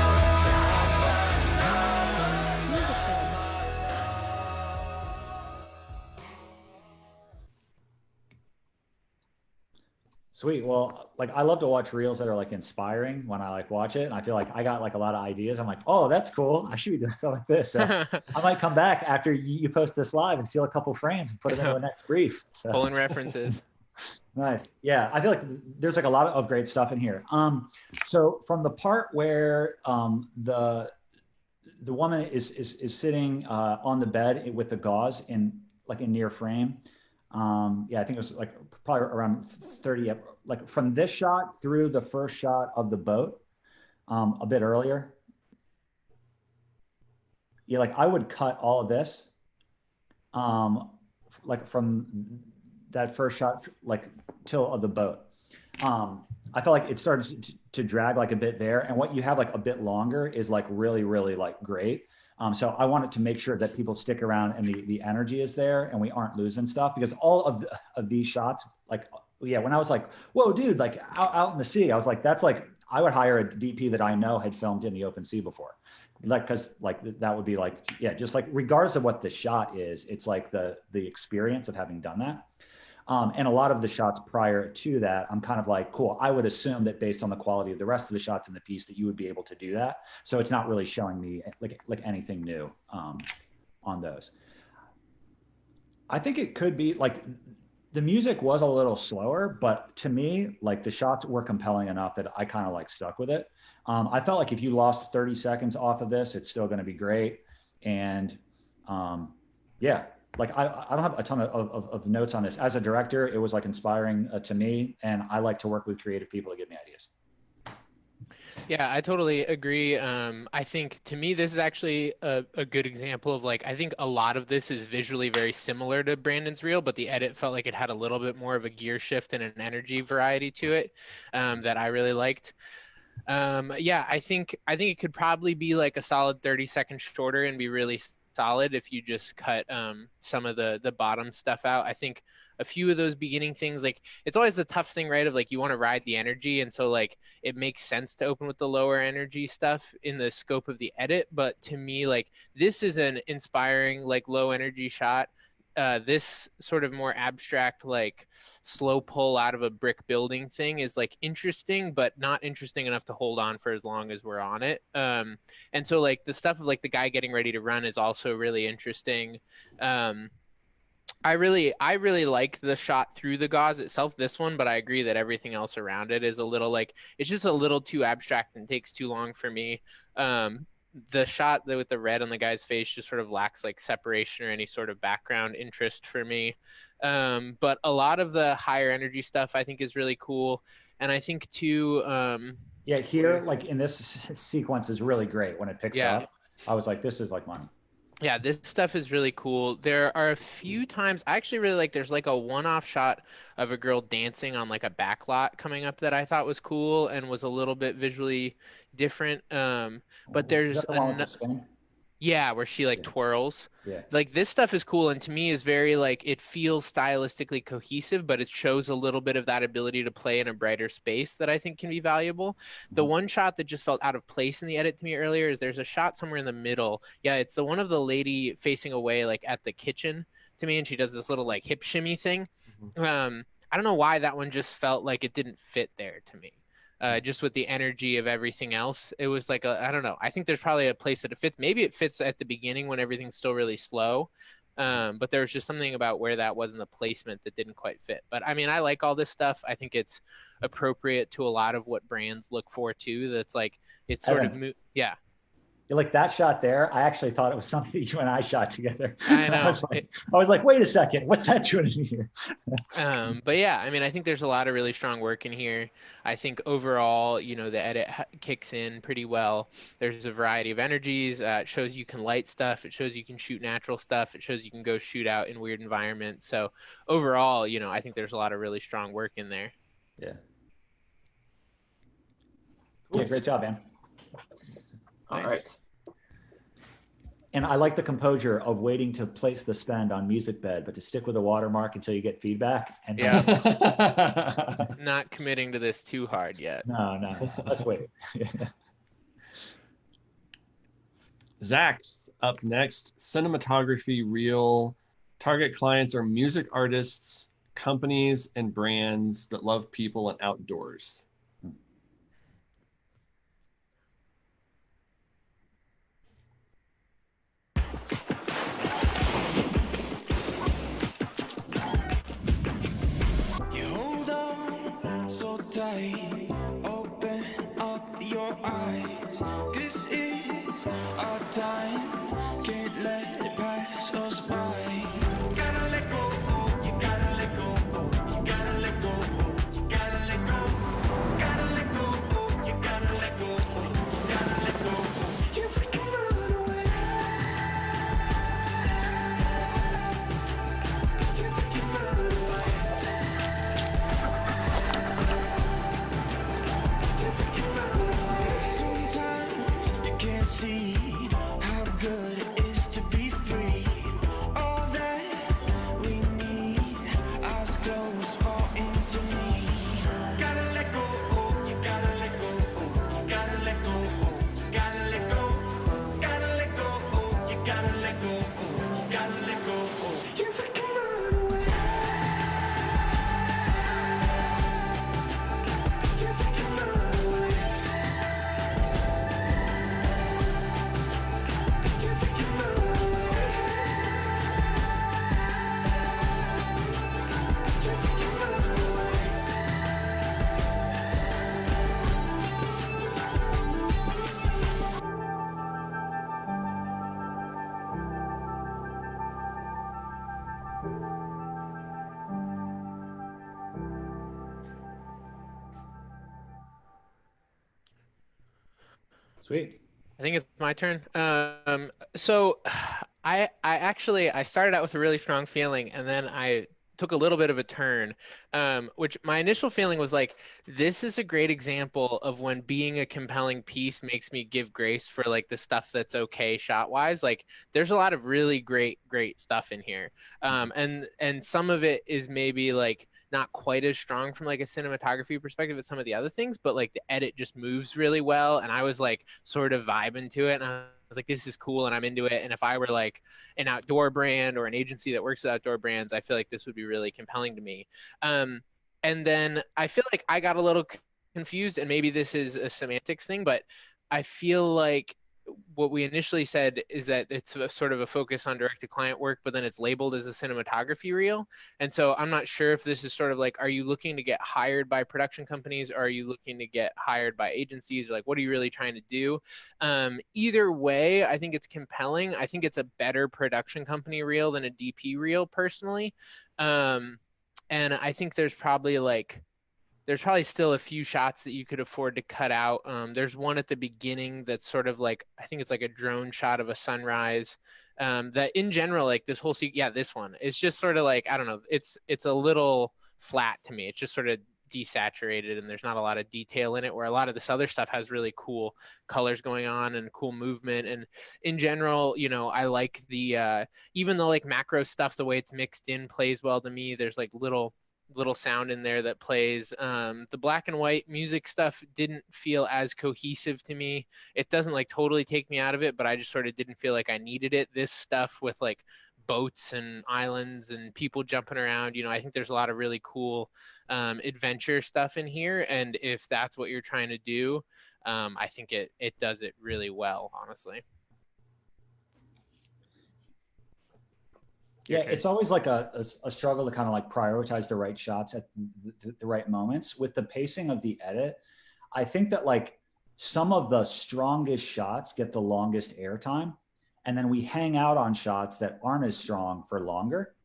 Music bed. Music bed. Music bed. Sweet. Well, like I love to watch reels that are like inspiring when I like watch it. And I feel like I got like a lot of ideas. I'm like, oh, that's cool. I should be doing something like this. So I might come back after you post this live and steal a couple frames and put it into the next brief. So Pulling references. nice. Yeah. I feel like there's like a lot of great stuff in here. So from the part where the woman is sitting on the bed with the gauze in near frame. Yeah, I think it was like probably around 30, like from this shot through the first shot of the boat, a bit earlier. Yeah, like I would cut all of this, like from that first shot, like till of the boat. I felt like it started to drag like a bit there, and what you have like a bit longer is like really, really like great. So I wanted to make sure that people stick around and the energy is there and we aren't losing stuff, because all of these shots, like, yeah, when I was like, whoa, dude, like out in the sea, I was like, that's like, I would hire a DP that I know had filmed in the open sea before. Like, cause like that would be like, yeah, just like regardless of what the shot is, it's like the experience of having done that. And a lot of the shots prior to that, I'm kind of like, cool, I would assume that based on the quality of the rest of the shots in the piece that you would be able to do that. So it's not really showing me like anything new on those. I think it could be like the music was a little slower, but to me, like the shots were compelling enough that I kind of like stuck with it. I felt like if you lost 30 seconds off of this, it's still going to be great. And yeah, like I don't have a ton of notes on this. As a director, it was like inspiring to me, and I like to work with creative people to give me ideas. Yeah, I totally agree. I think to me, this is actually a good example of like, I think a lot of this is visually very similar to Brandon's reel, but the edit felt like it had a little bit more of a gear shift and an energy variety to it that I really liked. Yeah, I think it could probably be like a solid 30 seconds shorter and be really solid if you just cut some of the bottom stuff out. I think a few of those beginning things, like it's always the tough thing, right? Of like you want to ride the energy, and so like it makes sense to open with the lower energy stuff in the scope of the edit. But to me, like this is an inspiring like low energy shot. This sort of more abstract, like slow pull out of a brick building thing is like interesting, but not interesting enough to hold on for as long as we're on it. And so like the stuff of like the guy getting ready to run is also really interesting. I really like the shot through the gauze itself, this one, but I agree that everything else around it is a little like, it's just a little too abstract and takes too long for me. The shot with the red on the guy's face just sort of lacks like separation or any sort of background interest for me. But a lot of the higher energy stuff I think is really cool. And I think too, yeah, here, like in this sequence is really great when it picks up. I was like, this is like money. Yeah, this stuff is really cool. There are a few times I actually really like, there's like a one-off shot of a girl dancing on like a back lot coming up that I thought was cool and was a little bit visually different. But there's Is that the one with the spin? Yeah, where she like Yeah. twirls. Yeah. Like this stuff is cool and to me is very like it feels stylistically cohesive, but it shows a little bit of that ability to play in a brighter space that I think can be valuable. The Mhm. one shot that just felt out of place in the edit to me earlier is there's a shot somewhere in the middle. Yeah, it's the one of the lady facing away like at the kitchen to me and she does this little like hip shimmy thing. I don't know why that one just felt like it didn't fit there to me. Just with the energy of everything else. It was like I don't know. I think there's probably a place that it fits. Maybe it fits at the beginning when everything's still really slow. But there was just something about where that was in the placement that didn't quite fit. But I mean, I like all this stuff. I think it's appropriate to a lot of what brands look for too. That's like it's sort Evan, of yeah. like that shot there, I actually thought it was something you and I shot together. I know. I was like, wait a second, what's that doing in here? But yeah, I mean, I think there's a lot of really strong work in here. I think overall, you know, the edit kicks in pretty well. There's a variety of energies. It shows you can light stuff. It shows you can shoot natural stuff. It shows you can go shoot out in weird environments. So overall, you know, I think there's a lot of really strong work in there. Yeah. Cool. Yeah, great job, man. All Nice. right. And I like the composure of waiting to place the spend on music bed, but to stick with a watermark until you get feedback. And Yeah. Not committing to this too hard yet. no, let's wait. Zach's up next. Cinematography reel. Target clients are music artists, companies, and brands that love people and outdoors. You hold on so tight, open up your eyes. This is our time, can't let it pass us by. Gotta let go, you gotta let go, you gotta let go, you gotta let go. Gotta let go, you gotta let go, you gotta let go. You freaking run away. You freaking run away. Sometimes you can't see how good it is to be free. All that we need, eyes closed, fall into me. Gotta let go, you gotta let go, you gotta let go, you gotta let go. Gotta let go, you gotta let go, you gotta let go. You freaking run away. You freaking run away. You freaking run away. You freaking run away. Sweet. I think it's my turn. So I started out with a really strong feeling and then I took a little bit of a turn, which my initial feeling was like, this is a great example of when being a compelling piece makes me give grace for like the stuff that's okay shot wise. Like there's a lot of really great stuff in here. And some of it is maybe like not quite as strong from like a cinematography perspective as some of the other things, but like the edit just moves really well. And I was like sort of vibing to it. And I was like, this is cool and I'm into it. And if I were like an outdoor brand or an agency that works with outdoor brands, I feel like this would be really compelling to me. And then I feel like I got a little confused and maybe this is a semantics thing, but I feel like what we initially said is that it's a sort of a focus on direct to client work, but then it's labeled as a cinematography reel. And so I'm not sure if this is sort of like, are you looking to get hired by production companies? Or are you looking to get hired by agencies? Or like, what are you really trying to do? Either way, I think it's compelling. I think it's a better production company reel than a DP reel personally. And I think there's probably still a few shots that you could afford to cut out. There's one at the beginning that's sort of like, I think it's like a drone shot of a sunrise. That in general, like this whole this one, it's just sort of like, I don't know, it's a little flat to me. It's just sort of desaturated and there's not a lot of detail in it, where a lot of this other stuff has really cool colors going on and cool movement. And in general, you know, I like the even though like macro stuff, the way it's mixed in plays well to me. There's like little sound in there that plays. The black and white music stuff didn't feel as cohesive to me. It doesn't like totally take me out of it, but I just sort of didn't feel like I needed it. This stuff with like boats and islands and people jumping around, you know, I think there's a lot of really cool adventure stuff in here. And if that's what you're trying to do, I think it does it really well, honestly. Yeah, it's always like a struggle to kind of like prioritize the right shots at the right moments. With the pacing of the edit, I think that like some of the strongest shots get the longest airtime, and then we hang out on shots that aren't as strong for longer.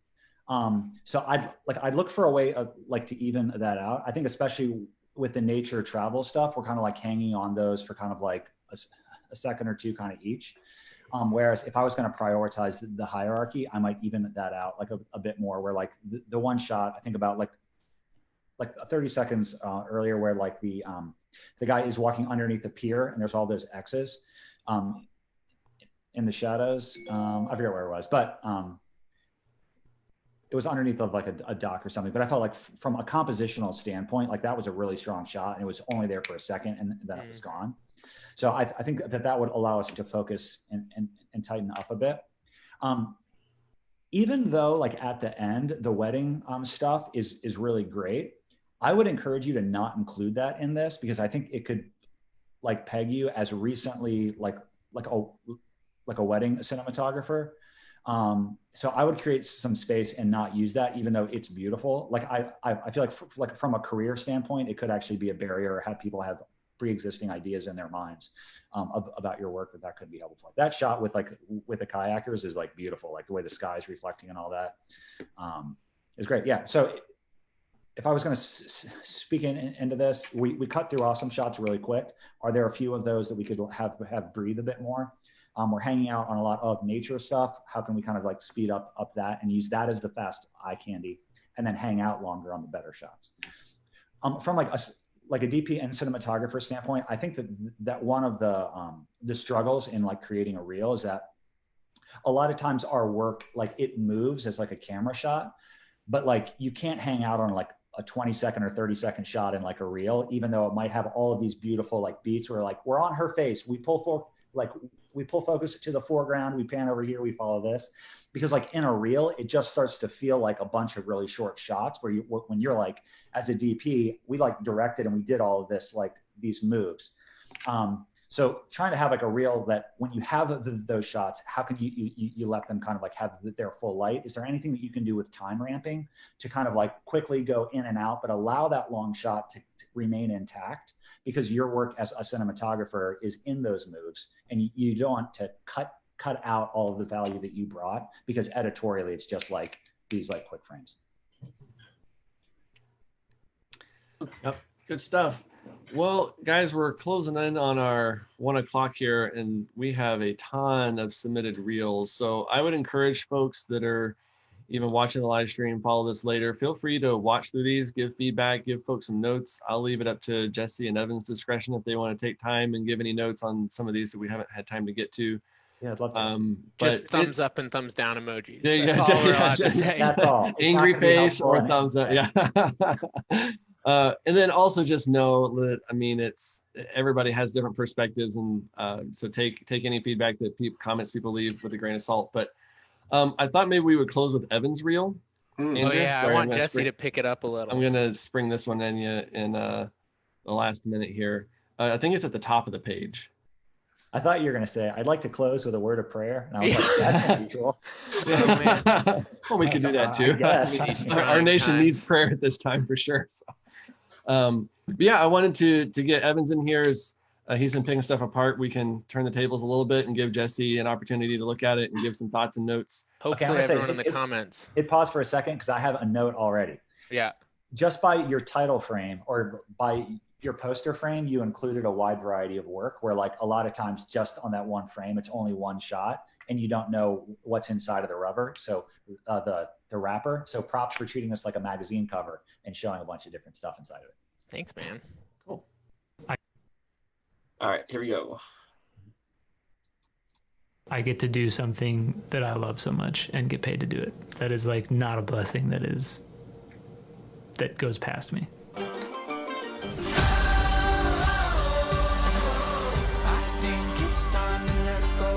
So I'd look for a way of like to even that out. I think especially with the nature travel stuff, we're kind of like hanging on those for kind of like a second or two kind of each. Whereas if I was going to prioritize the hierarchy, I might even that out like a bit more, where like the one shot I think about like 30 seconds earlier, where like the guy is walking underneath the pier and there's all those X's in the shadows. I forget where it was, but it was underneath of like a dock or something. But I felt like from a compositional standpoint, like that was a really strong shot, and it was only there for a second and then it was gone. So I think that would allow us to focus and tighten up a bit. Even though like at the end, the wedding stuff is really great, I would encourage you to not include that in this, because I think it could like peg you as recently like a wedding cinematographer. So I would create some space and not use that, even though it's beautiful. Like I feel like from a career standpoint, it could actually be a barrier, or have people have pre-existing ideas in their minds about your work that could be helpful. That shot with the kayakers is like beautiful, like the way the sky is reflecting and all that is great. Yeah. So if I was going to speak into this, we cut through awesome shots really quick. Are there a few of those that we could have breathe a bit more? We're hanging out on a lot of nature stuff. How can we kind of like speed up that and use that as the fast eye candy, and then hang out longer on the better shots? From like a DP and cinematographer standpoint, I think that one of the struggles in like creating a reel is that a lot of times our work, like it moves as like a camera shot, but like you can't hang out on like a 20-second or 30-second shot in like a reel, even though it might have all of these beautiful like beats where like we're on her face, we pull focus to the foreground, we pan over here, we follow this. Because like in a reel, it just starts to feel like a bunch of really short shots where when you're like, as a DP, we like directed and we did all of this, like these moves. So trying to have like a reel that when you have those shots, how can you let them kind of like have their full light? Is there anything that you can do with time ramping to kind of like quickly go in and out, but allow that long shot to remain intact? Because your work as a cinematographer is in those moves, and you don't want to cut out all of the value that you brought, because editorially it's just like these like quick frames. Yep, good stuff. Well, guys, we're closing in on our 1 o'clock here, and we have a ton of submitted reels. So I would encourage folks that are even watching the live stream, follow this later, feel free to watch through these, give feedback, give folks some notes. I'll leave it up to Jesse and Evan's discretion if they want to take time and give any notes on some of these that we haven't had time to get to. Yeah, I'd love to. Just thumbs up and thumbs down emojis. There you That's go. all we're allowed to say. That's all. Angry face or thumbs up. Yeah. And then also just know that, I mean, everybody has different perspectives, and so take any feedback that comments people leave with a grain of salt. But I thought maybe we would close with Evan's reel. Andrew, Oh yeah, I want Jesse to pick it up a little. I'm gonna spring this one in the last minute here. I think it's at the top of the page. I thought you were going to say, I'd like to close with a word of prayer. And I was like, that's going to be cool. Oh, man. Well, we could do that too. Our nation needs prayer at this time for sure. So, but yeah, I wanted to get Evans in here. He's been picking stuff apart. We can turn the tables a little bit and give Jesse an opportunity to look at it and give some thoughts and notes. Hopefully everyone in the comments. It paused for a second because I have a note already. Yeah. Just by your title frame or by your poster frame, you included a wide variety of work where like a lot of times just on that one frame, it's only one shot. and you don't know what's inside of the rubber. So the wrapper. So props for treating this like a magazine cover and showing a bunch of different stuff inside of it. Thanks, man. Cool. All right, here we go. I get to do something that I love so much and get paid to do it. That is like not a blessing that goes past me. I think it's time to let go.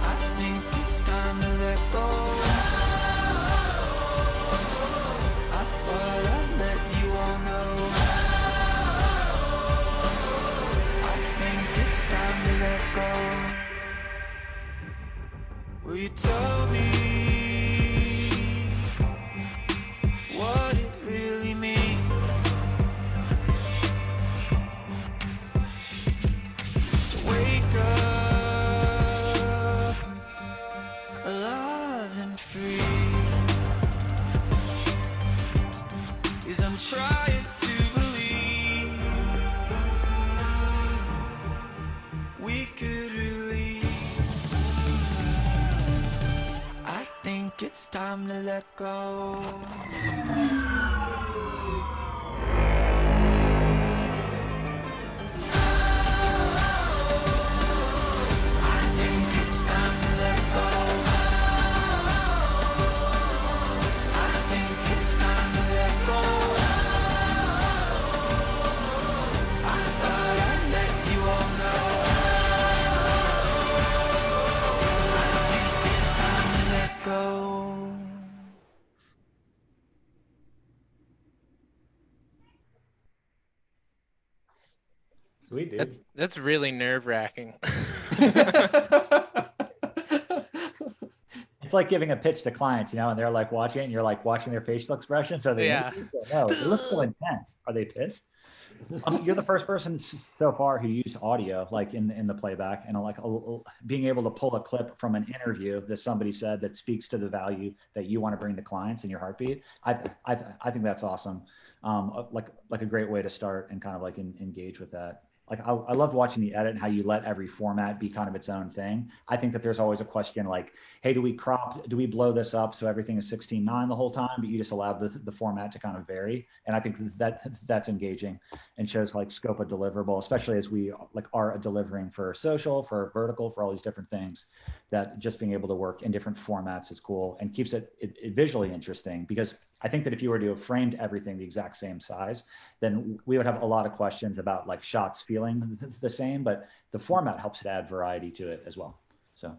I think it's time to let go. I thought I'd let you all know. I think it's time to let go. Will you tell me what it really means to wake up alive and free? 'Cause I'm trying to believe we could release. I think it's time to let go. I think it's time to let go. I think it's time to let go. I thought I'd let you all know. I think it's time to let go. Sweet, dude. That's really nerve-wracking. It's like giving a pitch to clients, and they're like watching it, and you're like watching their facial expressions. Are they Yeah. nervous? No, it looks so intense. Are they pissed? You're the first person so far who used audio, like in the playback, and like being able to pull a clip from an interview that somebody said that speaks to the value that you want to bring to clients in your heartbeat. I think that's awesome. Like a great way to start and kind of like engage with that. Like I loved watching the edit and how you let every format be kind of its own thing. I think that there's always a question like, hey, do we blow this up so everything is 16:9 the whole time, but you just allow the format to kind of vary? And I think that's engaging and shows like scope of deliverable, especially as we like are delivering for social, for vertical, for all these different things, that just being able to work in different formats is cool and keeps it visually interesting. Because I think that if you were to have framed everything the exact same size, then we would have a lot of questions about like shots feeling the same, but the format helps to add variety to it as well. So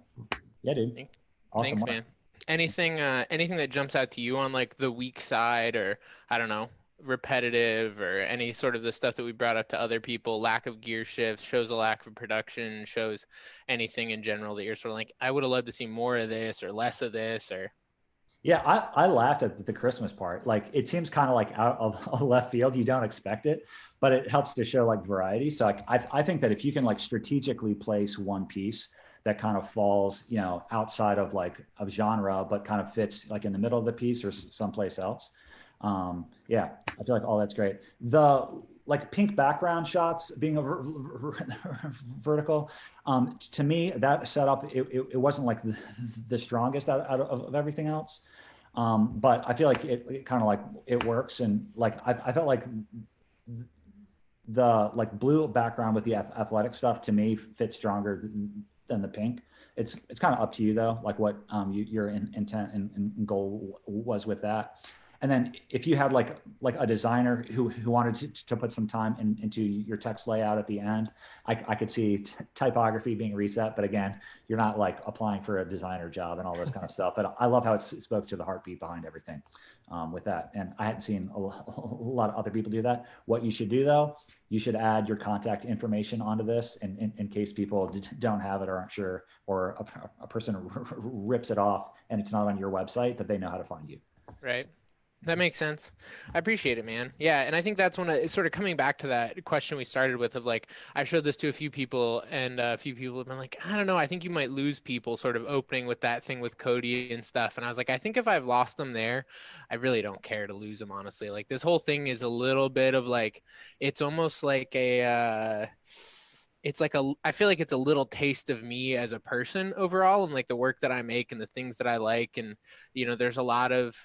yeah, dude. Awesome. Thanks, man. Anything that jumps out to you on like the weak side, or I don't know, repetitive, or any sort of the stuff that we brought up to other people, lack of gear shifts, shows a lack of production, shows anything in general that you're sort of like, I would have loved to see more of this or less of this? Or yeah, I laughed at the Christmas part. Like it seems kind of like out of left field. You don't expect it, but it helps to show like variety. So like, I think that if you can like strategically place one piece that kind of falls, outside of genre, but kind of fits like in the middle of the piece or someplace else. Yeah, I feel like all that's great. The like pink background shots being a vertical, to me, that setup, it wasn't like the strongest out of everything else. But I feel like it kind of like it works. And like, I felt like the like blue background with the athletic stuff to me fits stronger than the pink. It's kind of up to you though, like what your intent and goal was with that. And then if you had like a designer who wanted to put some time into your text layout at the end, I could see typography being reset. But again, you're not like applying for a designer job and all this kind of stuff. But I love how it spoke to the heartbeat behind everything with that. And I hadn't seen a lot of other people do that. What you should do though, you should add your contact information onto this in case people don't have it or aren't sure, or a person rips it off and it's not on your website, that they know how to find you. right. That makes sense. I appreciate it, man. Yeah. And I think that's when it's sort of coming back to that question we started with of like, I showed this to a few people and a few people have been like, I don't know, I think you might lose people sort of opening with that thing with Cody and stuff. And I was like, I think if I've lost them there, I really don't care to lose them, honestly. Like this whole thing is a little bit of like, it's almost like it's like I feel like it's a little taste of me as a person overall, and like the work that I make and the things that I like. And, there's a lot of,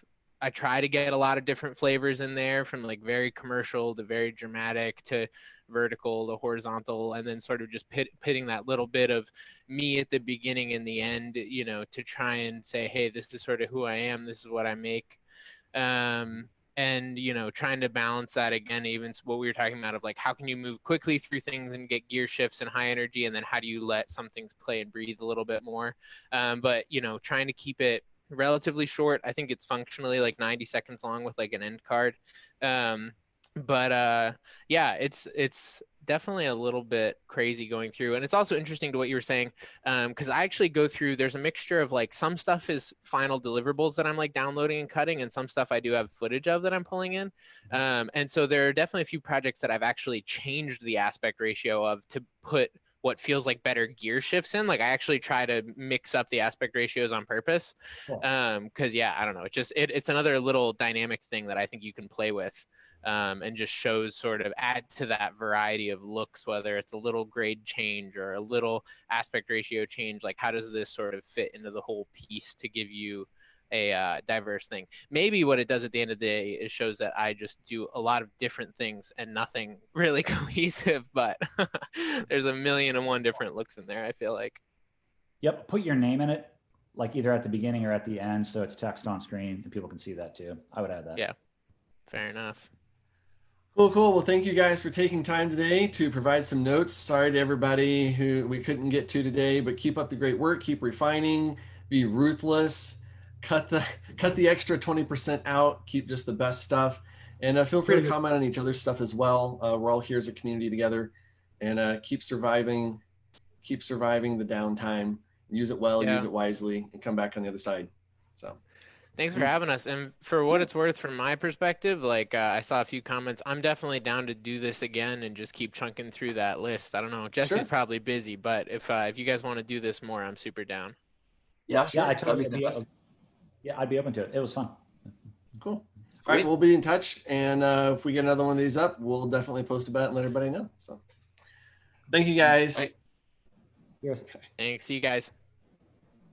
I try to get a lot of different flavors in there, from like very commercial to very dramatic to vertical to horizontal, and then sort of just pitting that little bit of me at the beginning and the end, to try and say, hey, this is sort of who I am. This is what I make. And trying to balance that again, even what we were talking about of like, how can you move quickly through things and get gear shifts and high energy, and then how do you let some things play and breathe a little bit more. But trying to keep it relatively short. I think it's functionally like 90 seconds long with like an end card. But yeah, it's definitely a little bit crazy going through. And it's also interesting to what you were saying, because I actually go through, there's a mixture of like, some stuff is final deliverables that I'm like downloading and cutting, and some stuff I do have footage of that I'm pulling in. And so there are definitely a few projects that I've actually changed the aspect ratio of to put what feels like better gear shifts in. Like I actually try to mix up the aspect ratios on purpose. Cool. Cause yeah, I don't know. It's just, it's another little dynamic thing that I think you can play with. And just shows, sort of add to that variety of looks, whether it's a little grade change or a little aspect ratio change. Like how does this sort of fit into the whole piece to give you a diverse thing? Maybe what it does at the end of the day is shows that I just do a lot of different things and nothing really cohesive, but there's a million and one different looks in there, I feel like. Yep. Put your name in it, like either at the beginning or at the end, so it's text on screen and people can see that too. I would add that. Yeah, fair enough. Cool. Well, thank you guys for taking time today to provide some notes. Sorry to everybody who we couldn't get to today, but keep up the great work. Keep refining. Be ruthless. Cut the extra 20% out. Keep just the best stuff. And feel free to comment on each other's stuff as well. We're all here as a community together, and keep surviving. Keep surviving the downtime. Use it well. Yeah. Use it wisely, and come back on the other side. So. Thanks for having us. And for what it's worth, from my perspective, like I saw a few comments. I'm definitely down to do this again and just keep chunking through that list. I don't know. Jesse's probably busy, but if you guys want to do this more, I'm super down. Yeah, sure. Yeah, I totally. That'd be awesome. Yeah, I'd be open to it. It was fun. Cool. All right, we'll be in touch, and if we get another one of these up, we'll definitely post about it and let everybody know. So, thank you guys. Yes. Thanks. See you guys.